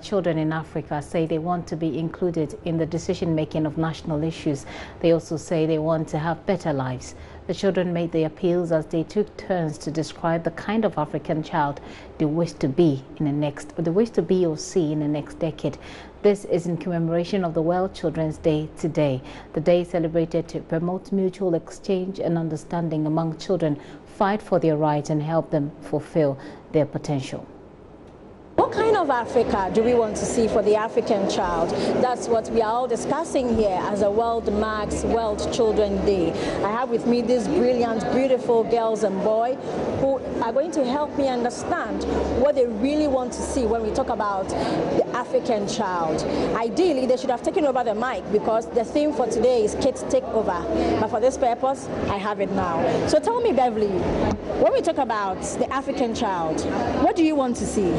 Children in Africa say they want to be included in the decision-making of national issues. They also say they want to have better lives. The children made the appeals as they took turns to describe the kind of African child they wish to be or see in the next decade. This is in commemoration of the World Children's Day today. The day is celebrated to promote mutual exchange and understanding among children, fight for their rights and help them fulfill their potential. What kind of Africa do we want to see for the African child? That's what we are all discussing here as a World Marks World Children Day. I have with me these brilliant, beautiful girls and boys who are going to help me understand what they really want to see when we talk about the African child. Ideally, they should have taken over the mic because the theme for today is Kids Take Over. But for this purpose, I have it now. So tell me, Beverly, when we talk about the African child, what do you want to see?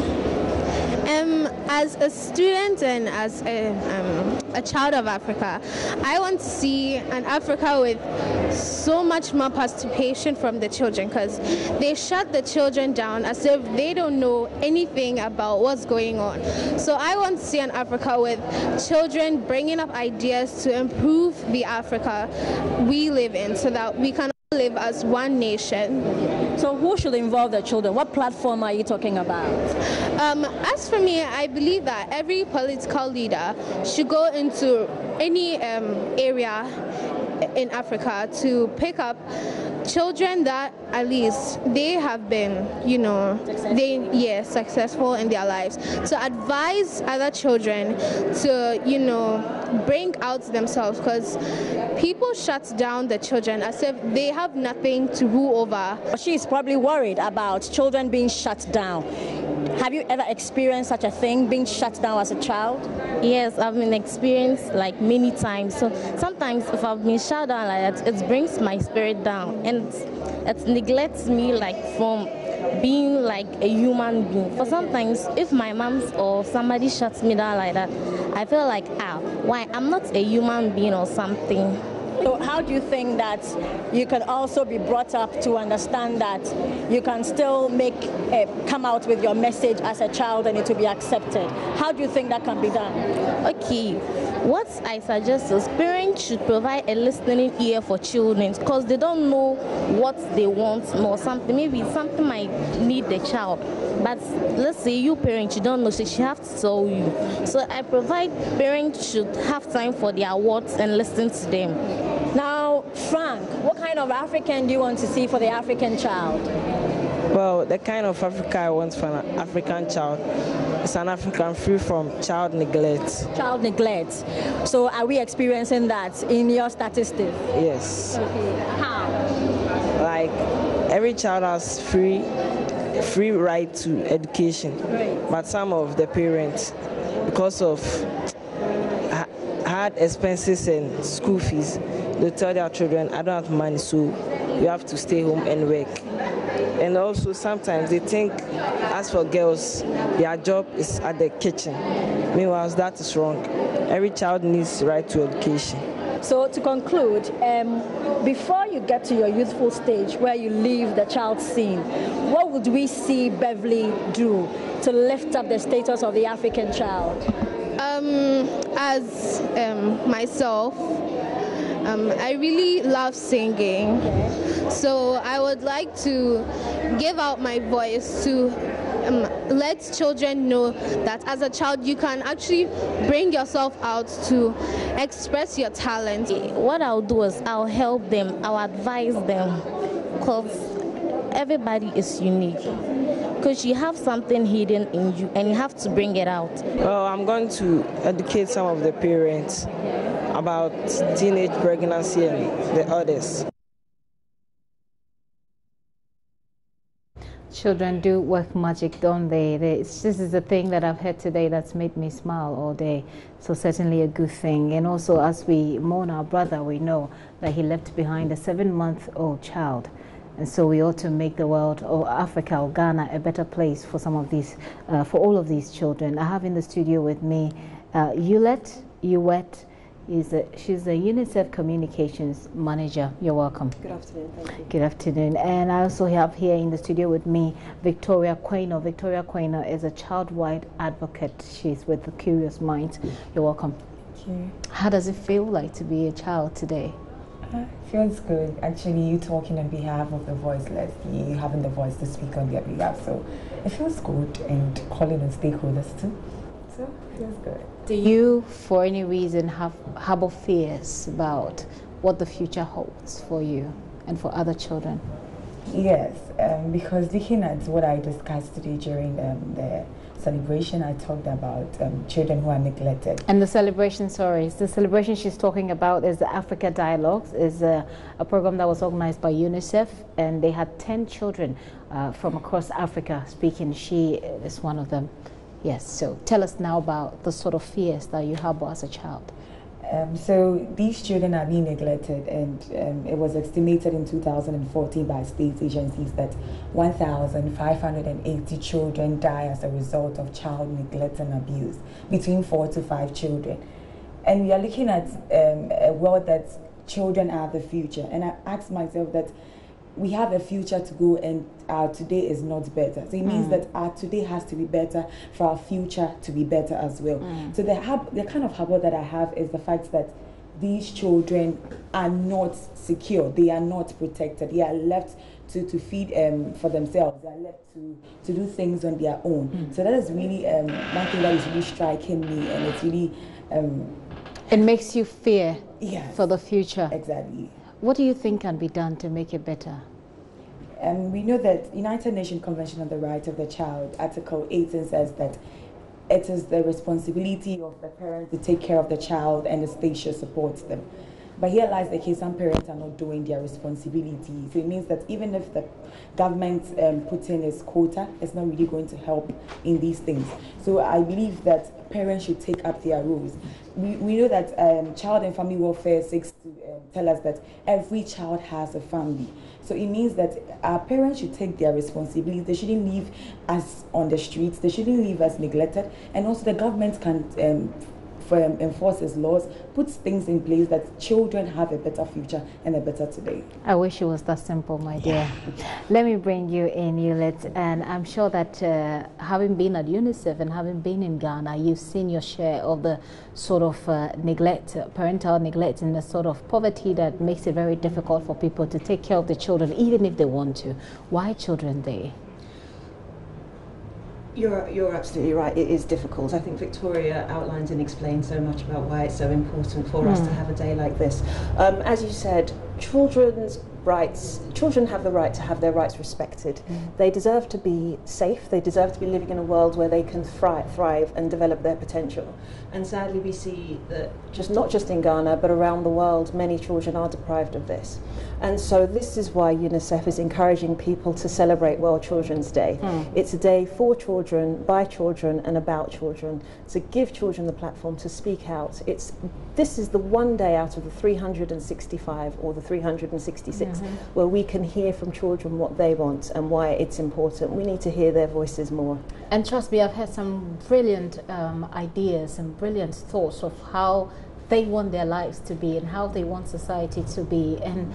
As a student and as a child of Africa, I want to see an Africa with so much more participation from the children, because they shut the children down as if they don't know anything about what's going on. So I want to see an Africa with children bringing up ideas to improve the Africa we live in so that we can live as one nation. So who should involve the children? What platform are you talking about? As for me, I believe that every political leader should go into any area in Africa to pick up children that at least they have been, successful in their lives, to advise other children to, bring out themselves, because people shut down the children as if they have nothing to rule over. She's probably worried about children being shut down. Have you ever experienced such a thing, being shut down as a child? Yes, I've been experienced like many times. So sometimes if I've been shut down like that, it brings my spirit down and it neglects me like from being like a human being. For sometimes if my mom or somebody shuts me down like that, I feel like, why? I'm not a human being or something. So how do you think that you can also be brought up to understand that you can still come out with your message as a child and it will be accepted? How do you think that can be done? Okay, what I suggest is parents should provide a listening ear for children, because they don't know what they want or something. Maybe something might need the child, but let's say you parents, you don't know, so she have to tell you. So I provide parents should have time for their words and listen to them. Now, Frank, what kind of African do you want to see for the African child? Well, the kind of Africa I want for an African child is an African free from child neglect. Child neglect. So are we experiencing that in your statistics? Yes. Okay. How? Like every child has free right to education. Right. But some of the parents, because of hard expenses and school fees, they tell their children, I don't have money, so you have to stay home and work. And also sometimes they think, as for girls, their job is at the kitchen. Meanwhile, that is wrong. Every child needs right to education. So to conclude, before you get to your youthful stage where you leave the child scene, what would we see Beverly do to lift up the status of the African child? As myself, I really love singing. So I would like to give out my voice to let children know that as a child you can actually bring yourself out to express your talent. What I'll do is I'll help them, I'll advise them, because everybody is unique. Because you have something hidden in you and you have to bring it out. Well, I'm going to educate some of the parents about teenage pregnancy and the others. Children do work magic, don't they? This is a thing that I've heard today that's made me smile all day. So certainly a good thing. And also, as we mourn our brother, we know that he left behind a 7-month-old child. And so we ought to make the world, or Africa or Ghana, a better place for some of these, for all of these children. I have in the studio with me Yulet, She's a UNICEF Communications Manager. You're welcome. Good afternoon, thank you. Good afternoon. And I also have here in the studio with me Victoria Quaino. Victoria Quaino is a child right advocate. She's with the Curious Minds. You're welcome. Thank you. How does it feel like to be a child today? Feels good. Actually, you talking on behalf of the voiceless, you having the voice to speak on their behalf. So it feels good, and calling on stakeholders too. So it feels good. Do you, for any reason, harbor fears about what the future holds for you and for other children? Yes, because looking at what I discussed today during the celebration, I talked about children who are neglected. And the celebration, the celebration she's talking about is the Africa Dialogues, is a program that was organized by UNICEF, and they had 10 children from across Africa speaking. She is one of them. Yes, so tell us now about the sort of fears that you harbor as a child. So these children are being neglected, and it was estimated in 2014 by state agencies that 1,580 children die as a result of child neglect and abuse, between 4 to 5 children. And we are looking at a world that children are the future. And I asked myself that we have a future to go, and our today is not better. So it means that our today has to be better for our future to be better as well. So the kind of harbor that I have is the fact that these children are not secure. They are not protected. They are left to feed for themselves. They are left to do things on their own. So that is really one thing that is really striking me, and it's really... it makes you fear for the future. Exactly. What do you think can be done to make it better? We know that United Nations Convention on the Rights of the Child, Article 18 says that it is the responsibility of the parent to take care of the child, and the state should support them. But here lies the case, some parents are not doing their responsibility. So it means that even if the government puts in its quota, it's not really going to help in these things. So I believe that parents should take up their roles. We know that Child and Family Welfare seeks to tell us that every child has a family. So it means that our parents should take their responsibility. They shouldn't leave us on the streets. They shouldn't leave us neglected. And also the government can enforces laws, puts things in place that children have a better future and a better today. I wish it was that simple, my dear. Let me bring you in, Yulet, and I'm sure that having been at UNICEF and having been in Ghana, you've seen your share of the sort of neglect, parental neglect, and the sort of poverty that makes it very difficult for people to take care of the children, even if they want to. Why children there? You're absolutely right. It is difficult. I think Victoria outlines and explains so much about why it's so important for us to have a day like this. As you said, children's rights, children have the right to have their rights respected. They deserve to be safe. They deserve to be living in a world where they can thrive and develop their potential. And sadly, we see that not just in Ghana, but around the world, many children are deprived of this. And so this is why UNICEF is encouraging people to celebrate World Children's Day. It's a day for children, by children, and about children, to give children the platform to speak out. This is the one day out of the 365 or the 366 where we can hear from children what they want and why it's important. We need to hear their voices more. And trust me, I've had some brilliant ideas and brilliant thoughts of how they want their lives to be and how they want society to be. And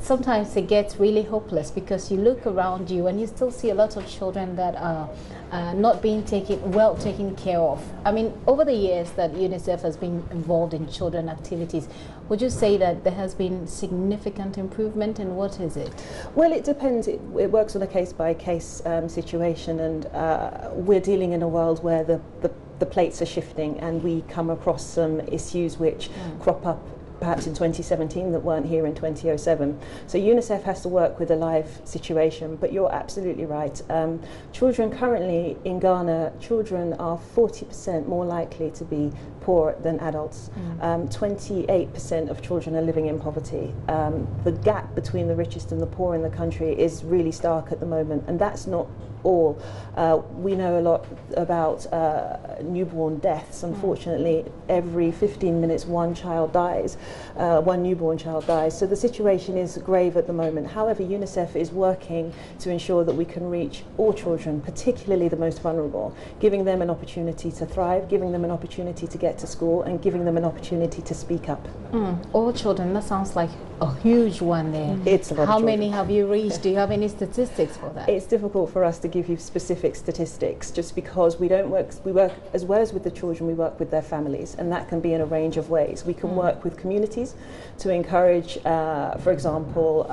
sometimes it gets really hopeless because you look around you and you still see a lot of children that are not being taken care of. I mean, over the years that UNICEF has been involved in children activities, would you say that there has been significant improvement, and what is it? Well, it depends. It works on a case-by-case situation, and we're dealing in a world where the plates are shifting, and we come across some issues which crop up perhaps in 2017 that weren't here in 2007. So UNICEF has to work with a live situation, but you're absolutely right. Children currently in Ghana, children are 40% more likely to be poor than adults. 28% of children are living in poverty. The gap between the richest and the poor in the country is really stark at the moment, and that's not all. We know a lot about newborn deaths. Unfortunately, every 15 minutes one child dies, one newborn child dies. So the situation is grave at the moment. However, UNICEF is working to ensure that we can reach all children, particularly the most vulnerable, giving them an opportunity to thrive, giving them an opportunity to get to school, and giving them an opportunity to speak up. All children, that sounds like a huge one there. It's a lot. How many have you reached? Do you have any statistics for that? It's difficult for us to give you specific statistics just because we work as well as with the children, we work with their families, and that can be in a range of ways. We can work with communities to encourage, for example,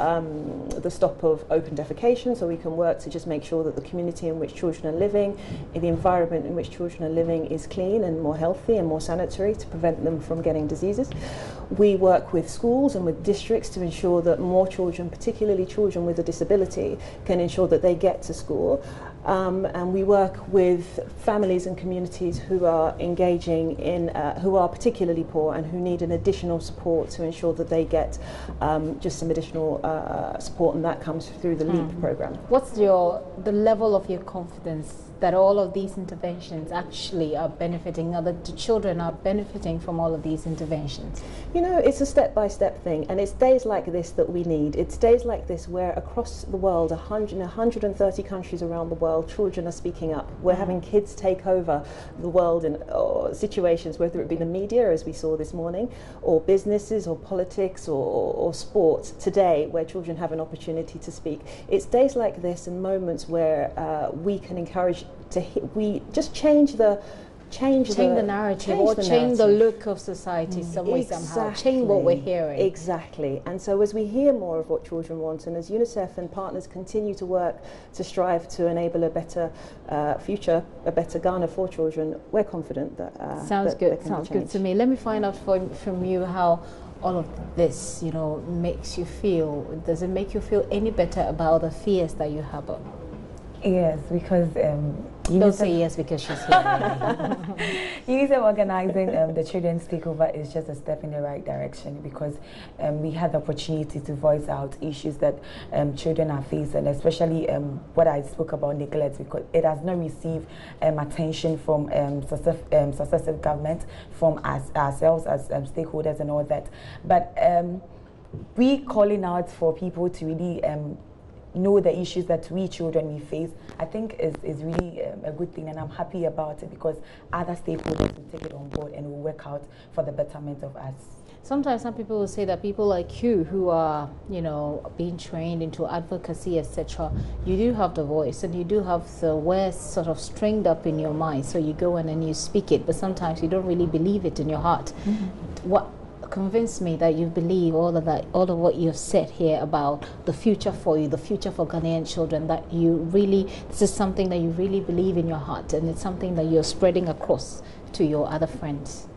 the stop of open defecation, so we can work to just make sure that the community in which children are living, in the environment in which children are living is clean and more healthy and more sanitary to prevent them from getting diseases. We work with schools and with districts to ensure that more children, particularly children with a disability, can ensure that they get to school. And we work with families and communities who are engaging in, who are particularly poor and who need an additional support to ensure that they get just some additional support, and that comes through the LEAP program. What's the level of your confidence that all of these interventions actually are benefiting, or that the children are benefiting from all of these interventions? You know, it's a step-by-step thing, and it's days like this that we need. It's days like this where across the world, 130 countries around the world, children are speaking up. We're having kids take over the world in situations, whether it be the media, as we saw this morning, or businesses, or politics, or sports today, where children have an opportunity to speak. It's days like this and moments where we can encourage we just change the narrative, or change the look of society some way, somehow, change what we're hearing. Exactly. And so as we hear more of what children want, and as UNICEF and partners continue to work to strive to enable a better future, a better Ghana for children, we're confident that sounds that good. Sounds good to me. Let me find out from you how all of this, you know, makes you feel. Does it make you feel any better about the fears that you have? Yes, because don't say yes because she's here. UNICEF organizing the children's takeover is just a step in the right direction, because we had the opportunity to voice out issues that children are facing, especially what I spoke about, neglect, because it has not received attention from successive government, from ourselves as stakeholders and all that. But we calling out for people to really know the issues that we children we face, I think is really a good thing, and I'm happy about it, because other stakeholders will take it on board and will work out for the betterment of us. Sometimes some people will say that people like you, who are, you know, being trained into advocacy, etc., you do have the voice and you do have the words sort of stringed up in your mind, so you go in and you speak it, but sometimes you don't really believe it in your heart. What convince me that you believe all of that, all of what you've said here about the future for you, the future for Ghanaian children, that you really, this is something that you really believe in your heart, and it's something that you're spreading across to your other friends?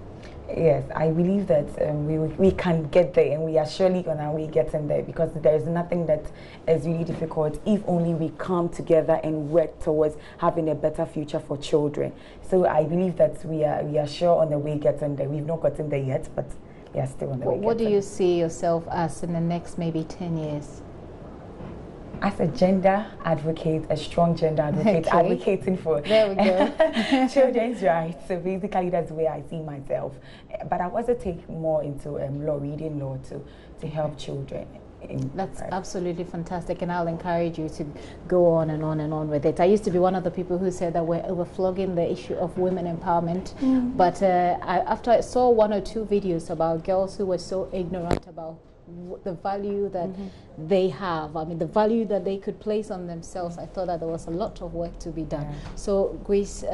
Yes, I believe that we can get there, and we are surely on our way getting there, because there is nothing that is really difficult if only we come together and work towards having a better future for children. So I believe that we are sure on the way getting there. We've not gotten there yet, but we are still on the way. What do you see yourself as in the next maybe 10 years? As a gender advocate, a strong gender advocate, advocating for children's rights. So basically that's where I see myself. But I also take more into law, reading law to help children. That's absolutely fantastic, and I'll encourage you to go on and on and on with it. I used to be one of the people who said that we're overflogging the issue of women empowerment, but after I saw 1 or 2 videos about girls who were so ignorant about the value that they have, I mean the value that they could place on themselves, I thought that there was a lot of work to be done. So Grace,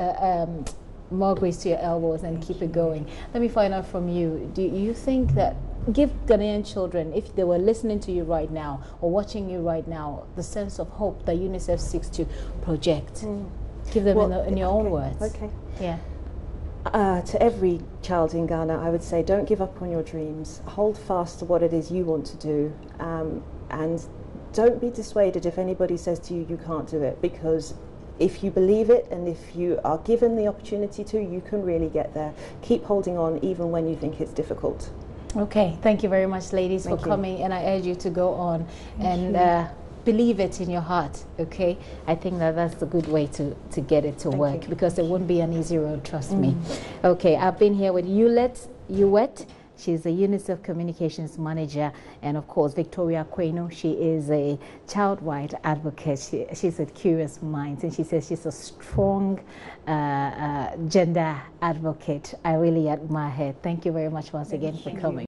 more grace to your elbows and keep it going. Let me find out from you, do you think that, give Ghanaian children, if they were listening to you right now or watching you right now, the sense of hope that UNICEF seeks to project? Give them in your own words. Okay. Yeah. To every child in Ghana, I would say, don't give up on your dreams. Hold fast to what it is you want to do, and don't be dissuaded if anybody says to you, you can't do it, because if you believe it and if you are given the opportunity to, you can really get there. Keep holding on even when you think it's difficult. Okay, thank you very much, ladies, for coming, and I urge you to go on and believe it in your heart, okay? I think that that's a good way to get it to work, because it won't be an easy road, trust me. Okay, I've been here with Uwet. She's a UNICEF Communications Manager, and of course Victoria Queno. She is a child rights advocate. She's a curious mind, and she says she's a strong gender advocate. I really admire her. Thank you very much once again for coming.